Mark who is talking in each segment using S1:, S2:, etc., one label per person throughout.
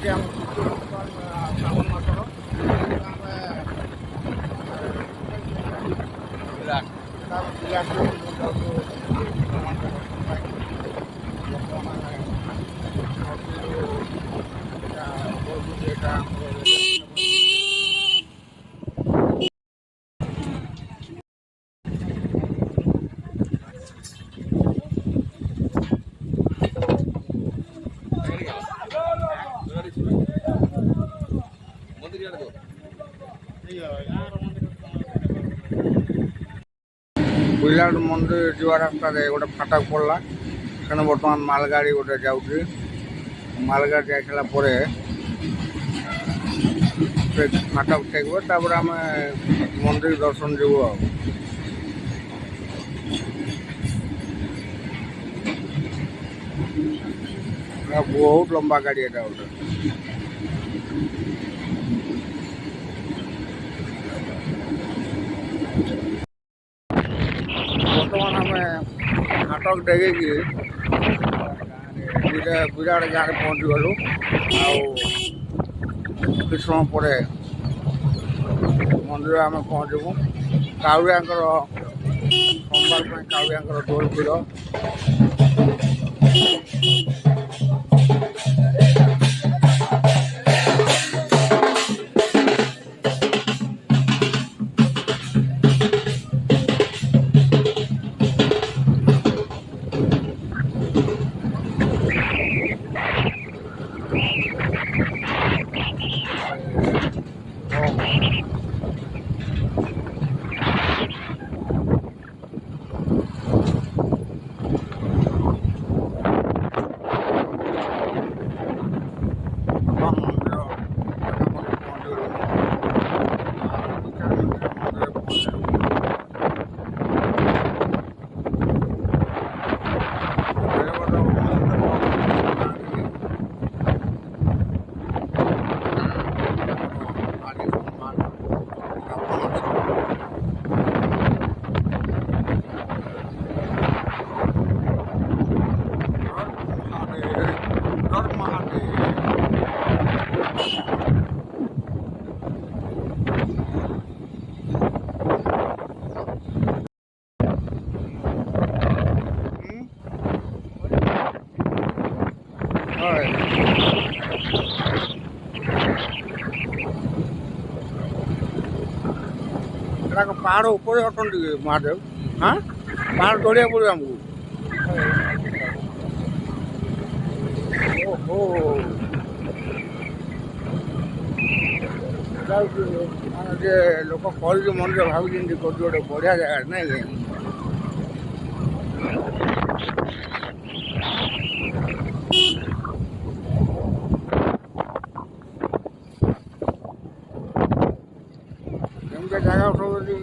S1: ଆଜି ଆମ ଶ୍ରାବଣ ମାସର ଆମେ ବିରାଟ ମନ୍ଦିର ଯିବା ରାସ୍ତାରେ ଗୋଟେ ଫାଟକ ପଡ଼ିଲା। ସେଣୁ ବର୍ତ୍ତମାନ ମାଲଗାଡ଼ି ଗୋଟେ ଯାଉଛି। ମାଲଗାଡ଼ି ଯାଇସାରିଲା ପରେ ସେ ଫାଟକ ଟେକିବ, ତାପରେ ଆମେ ମନ୍ଦିର ଦର୍ଶନ ଯିବୁ ଆଉ। ବହୁତ ଲମ୍ବା ଗାଡ଼ି ଏଟା ଗୋଟେ। ବର୍ତ୍ତମାନ ଆମେ ଫାଟକ ଡେଗେଇକି ବିରାଟ ଗାଁରେ ପହଞ୍ଚିଗଲୁ। ଆଉ କିଛି ସମୟ ପରେ ମନ୍ଦିର ଆମେ ପହଞ୍ଚିବୁ। କାଉଡ଼ିଆଙ୍କର ସୋମବାର ପାଇଁ କାଉଡ଼ିଆଙ୍କର ଦୋଳ ଭିଡ଼। ଏଟାକ ପାହାଡ଼ ଉପରେ ଅଟନ୍ତି ମହାଦେବ? ହଁ, ପାହାଡ଼ ଚଢ଼ିବାକୁ ପଡ଼ିବ ଆମକୁ। ଓହୋ, ମାନେ ଯେ ଲୋକ କରିକି ମନ୍ଦିର ଭାବୁଛନ୍ତି କରୁଛି ଗୋଟେ ବଢ଼ିଆ ଜାଗାରେ, ନାଇଁ କି? ଏମିତି ଜାଗା ସବୁ ଅଛି।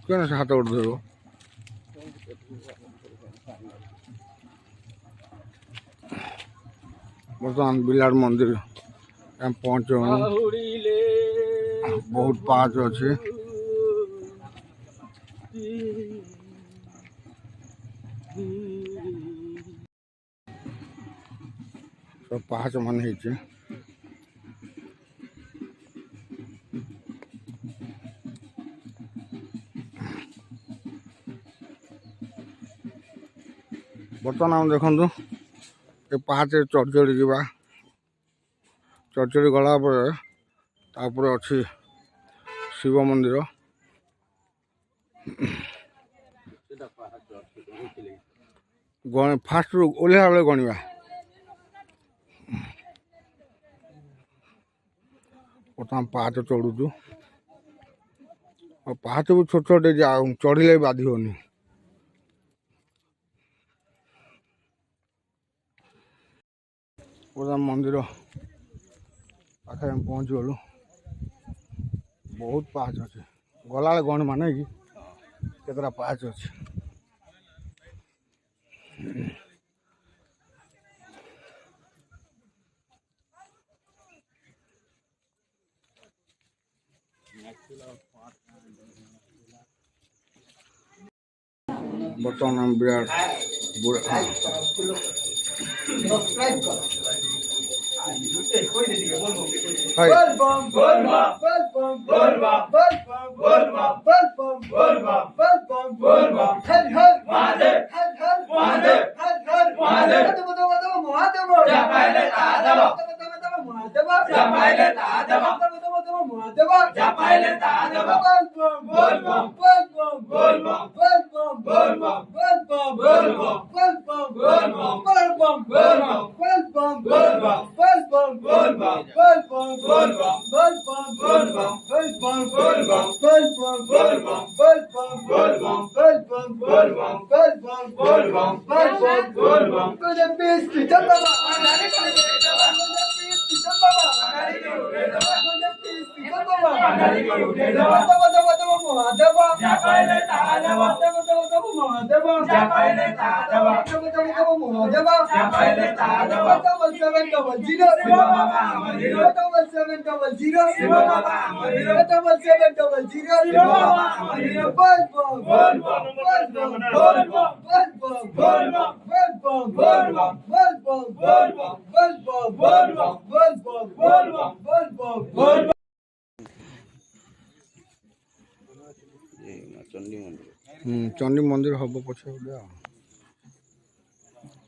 S1: କେন ସେ ହାତ ଗୋଟେ ଧରିବ? ବର୍ତ୍ତମାନ ବିରାଟ ମନ୍ଦିର ଆମେ ପହଞ୍ଚୁ। ବହୁତ ପାହାଚ ଅଛି। ସବୁ ପାହାଚ ମାନେ ହେଇଛି। ବର୍ତ୍ତମାନ ଆମେ ଦେଖନ୍ତୁ ଏ ପାହାଚରେ ଚଢ଼ି ଚଢ଼ି ଯିବା। ଚଢ଼ି ଚଢ଼ି ଗଲା ପରେ ତାପରେ ଅଛି ଶିବ ମନ୍ଦିର। ଫାଷ୍ଟରୁ ଓହ୍ଲେଇଲା ବେଳେ ଗଣିବା। ବର୍ତ୍ତମାନ ପାହାଚ ଚଢ଼ୁଛୁ। ଆଉ ପାହାଚ ବି ଛୋଟ ଛୋଟ ଚଢ଼ିଲେ ବି ବାଧିବନି। ବର୍ତ୍ତମାନ ମନ୍ଦିର ପାଖରେ ଆମେ ପହଞ୍ଚିଗଲୁ। ବହୁତ ପାହାଚ ଅଛି। ଗଲାବେଳେ ଗଣିବା ନାଇଁ କି କେତେଟା ପାହାଚ ଅଛି। बर्तमान आम विराट चंडी मंदिर हम पछे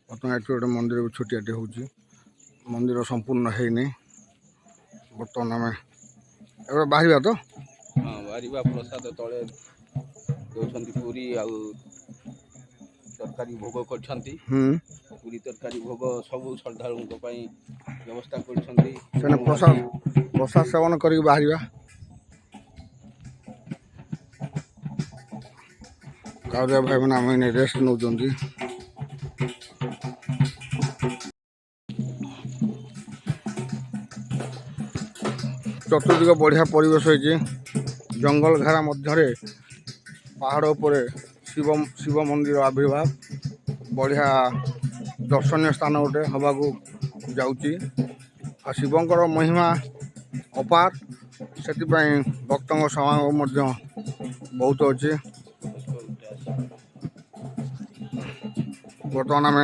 S1: बर्तमान ये गोटे मंदिर छोटियाटे हो मंदिर संपूर्ण है बर्तमान आम बाहर तो
S2: हाँ बाहर प्रसाद तले दौरान पूरी तरकारी भोग कर पूरी तरकारी भोग सब श्रद्धालु व्यवस्था कर
S1: प्रसाद प्रसाद सेवन कर बाहर गाँव भाई मैंने आम रेस्ट नौ चतुर्दिक बढ़िया परिवेश होती जंगल घरा मध्य पहाड़ उपर शिव मंदिर आविर्भाव बढ़िया दर्शनीय स्थान गोटे हवा को जाऊँगी शिवंकर महिमा अपार से भक्तों समागम बहुत अच्छे बर्तमान आम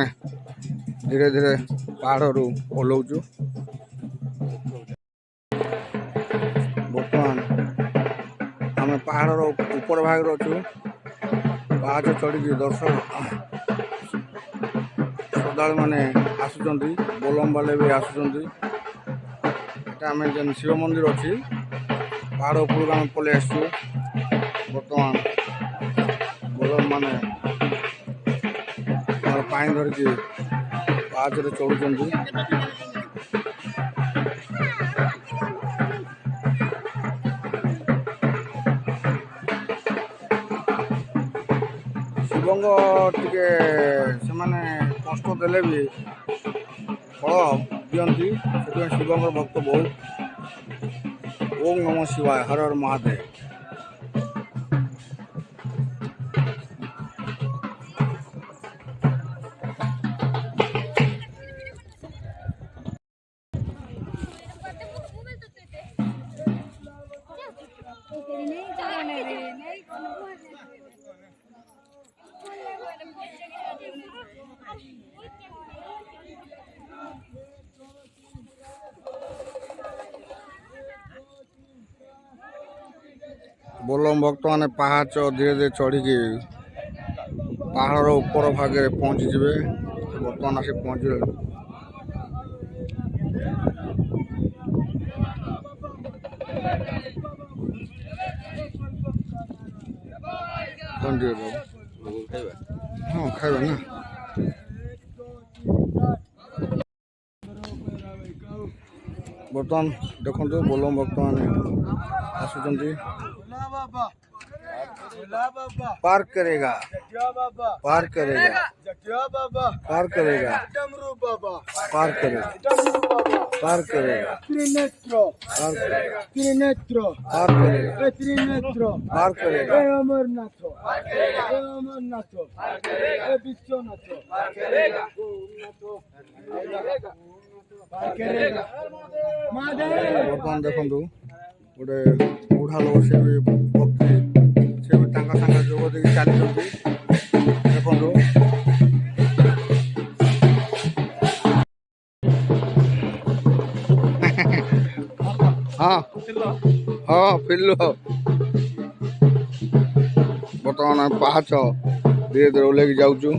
S1: धीरे धीरे पहाड़ ओह्लौचु बर्तमान आम पहाड़ ऊपर भाग अच्छु पाहाच चढ़ी दर्शक श्रद्धालु मैंने आसुँच बोलम बाले भी आसुँच आम जेन शिव मंदिर अच्छी पहाड़ उपरक आम पलि आसु बर्तमान बोलम माने पानी धरिकी पाहाच चढ़ुं शिवंग टिके से माने कष्ट देले भी फल दियंती से शिवंग भक्त बहुत ओम नमः शिवाय हर हर महादेव बोलम भक्त मैंने पाहाच धीरे धीरे चढ़ी पहाड़ ऊपर भागे पहुँची जाए बर्तमान आस पहुँचे हाँ खाइबा ना बर्तमान देखो बोलम भक्त मैंने आसुँच पार करेगा पार करेगा पार करेगा पार करेगा पार करेगा
S3: त्रिनेत्र
S1: पार करेगा
S3: त्रिनेत्र
S1: पार करेगा
S3: त्रिनेत्र
S1: पार करेगा
S3: हे अमरनाथ हे अमरनाथ हे विश्वनाथ
S1: बर्तमान देखु गोटे बुढ़ा लोग से भी भक्ति से भी सागे जोग दे चली ହଁ ଫିରିଲୁ ବର୍ତ୍ତମାନ ଆମେ ପାହାଚ ଧୀରେ ଧୀରେ ଓହ୍ଲେଇକି ଯାଉଛୁ।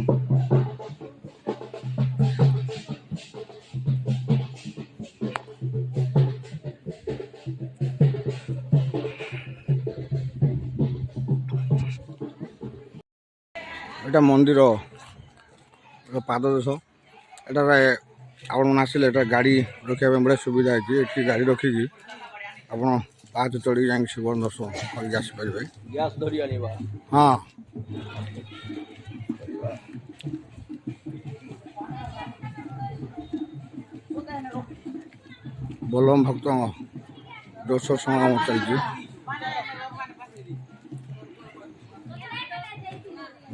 S1: এটা ମନ୍ଦିର ପାଦ ଦେଶ ଏଠାରେ ଆପଣମାନେ ଆସିଲେ ଏଟା ଗାଡ଼ି ରଖିବା ପାଇଁ ବଢ଼ିଆ ସୁବିଧା ଅଛି। ଏଠି ଗାଡ଼ି ରଖିକି ଆପଣ ପାହାଚ ଚଢ଼ିକି ଯାଇକି ଶିବଙ୍କ ଦର୍ଶନ କରିକି ଆସିପାରିବେ।
S2: ଗ୍ୟାସ୍ ଧରି ଆଣିବା।
S1: ହଁ ବୋଲବମ ଭକ୍ତଙ୍କ ଦୋଷ ସମାଗମ ଚାଲିଛି।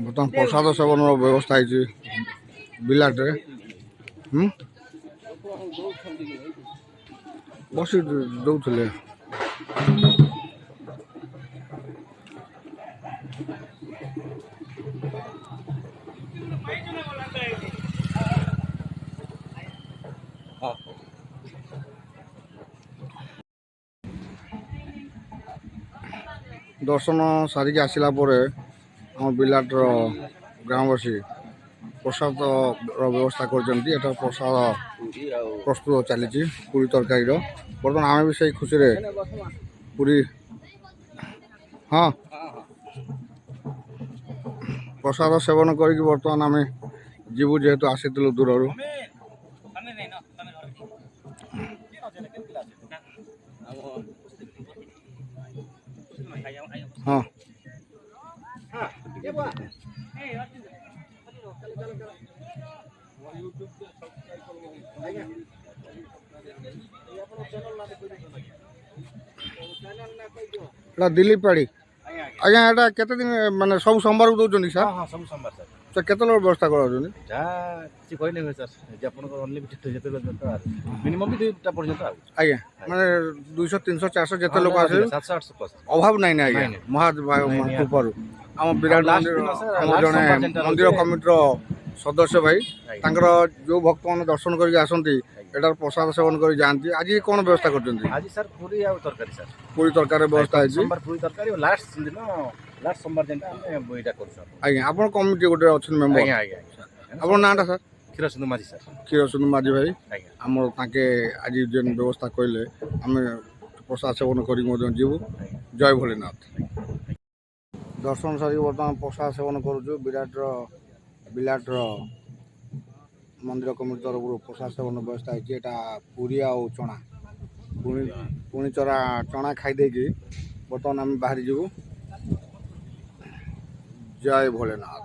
S1: ବର୍ତ୍ତମାନ ପ୍ରସାଦ ସେବନର ବ୍ୟବସ୍ଥା ହେଇଛି ବିଲାଟରେ। ବସି ଦଉଥିଲେ। ଦର୍ଶନ ସାରିକି ଆସିଲା ପରେ ଆମ ବିଲାଟର ଗ୍ରାମବାସୀ ପ୍ରସାଦର ବ୍ୟବସ୍ଥା କରିଛନ୍ତି। ଏଠାରେ ପ୍ରସାଦ ପ୍ରସ୍ତୁତ ଚାଲିଛି ପୁରୀ ତରକାରୀର। ବର୍ତ୍ତମାନ ଆମେ ବି ସେଇ ଖୁସିରେ ପୁରୀ ହଁ ପ୍ରସାଦ ସେବନ କରିକି ବର୍ତ୍ତମାନ ଆମେ ଯିବୁ, ଯେହେତୁ ଆସିଥିଲୁ ଦୂରରୁ। ହଁ ଏଟା ଦିଲ୍ଲୀପ ପାଢ଼ୀ। ଆଜ୍ଞା ଏଟା କେତେ ଦିନ ମାନେ ସବୁ সোমବାରକୁ ଦଉଛନ୍ତି ସାର୍?
S4: ହଁ ସବୁ সোমବାର ସାର୍।
S1: ସାର୍ କେତେ ଲୋକ ବ୍ୟବସ୍ଥା କରାଉଛନ୍ତି?
S4: ଯାହା କିଛି କହିଲେ ହୁଏ ସାର୍, ଯେ ଆପଣଙ୍କର ଅନଲିମିଟେଡ୍ ଯେତେବେଳେ ଦରକାର ମିନିମମ୍ ବି 2ଟା ପର୍ଯ୍ୟନ୍ତ ଆଉ।
S1: ଆଜ୍ଞା ମାନେ 200 300 400 ଯେତେ ଲୋକ ଆସିବେ
S4: 700 800 ପ୍ଲସ୍।
S1: ଅଭାବ ନାହିଁ ନା ଆଜ୍ଞା?
S4: ନାଇଁ।
S1: କୃପାରୁ ଆମ ବିରାଟ
S4: ଲାଷ୍ଟ
S1: ମନ୍ଦିର
S4: ଦିନ ସାର୍,
S1: ଆମ
S4: ଲାଷ୍ଟ
S1: ଜଣେ
S4: সোମବାର ଯେନ୍ଟା
S1: ମନ୍ଦିର
S4: ରହୁଛି।
S1: କମିଟିର ସଦସ୍ୟ ଭାଇ
S4: ଆଜ୍ଞା।
S1: ତାଙ୍କର ଯୋଉ ଭକ୍ତମାନେ ଦର୍ଶନ କରିକି ଆସନ୍ତି ଏଟାର ପ୍ରସାଦ ସେବନ କରି ଯାଆନ୍ତି। ଆଜି କ'ଣ ବ୍ୟବସ୍ଥା କରିଛନ୍ତି?
S4: ଆଜି ସାର୍ ପୁରୀ ଆଉ ତରକାରୀ ସାର୍।
S1: ପୁରୀ ତରକାରୀର ବ୍ୟବସ୍ଥା ହେଇଛି।
S4: সোମବାର ପୁରୀ ତରକାରୀ ଆଉ ଲାଷ୍ଟ ଦିନ ଲାଷ୍ଟ সোମବାର ଯେନ୍ଟା ଆମେ ଏଇଟା କରୁଛୁ।
S1: ଆଜ୍ଞା ଆପଣ କମିଟି ଗୋଟେ ଅଛନ୍ତି ମେମ୍ବର?
S4: ଆଜ୍ଞା ଆଜ୍ଞା।
S1: ଆପଣଙ୍କ ନାଁଟା ସାର୍?
S4: କ୍ଷୀରସିନ୍ଧୁ ମାଝୀ ସାର୍।
S1: କ୍ଷୀରସିନ୍ଧୁ ମାଝୀ ଭାଇ।
S4: ଆଜ୍ଞା।
S1: ଆମର ତାଙ୍କେ ଆଜି ଯେନ୍ ବ୍ୟବସ୍ଥା କହିଲେ ଆମେ ପ୍ରସାଦ ସେବନ କରିକି ମଧ୍ୟ ଯିବୁ। ଜୟ ଭୋଲେନାଥ। ଦର୍ଶନ ସାରିକି ବର୍ତ୍ତମାନ ପ୍ରସାଦ ସେବନ କରୁଛୁ। ବିଲାଟର ମନ୍ଦିର କମିଟି ତରଫରୁ ପ୍ରସାଦ ସେବନ ବ୍ୟବସ୍ଥା ହେଇଛି। ଏଇଟା ପୁରୀ ଆଉ ଚଣା ପୁଣି ଚଣା ଖାଇଦେଇକି ବର୍ତ୍ତମାନ ଆମେ ବାହାରି ଯିବୁ। ଜୟ ଭୋଲେନାଥ।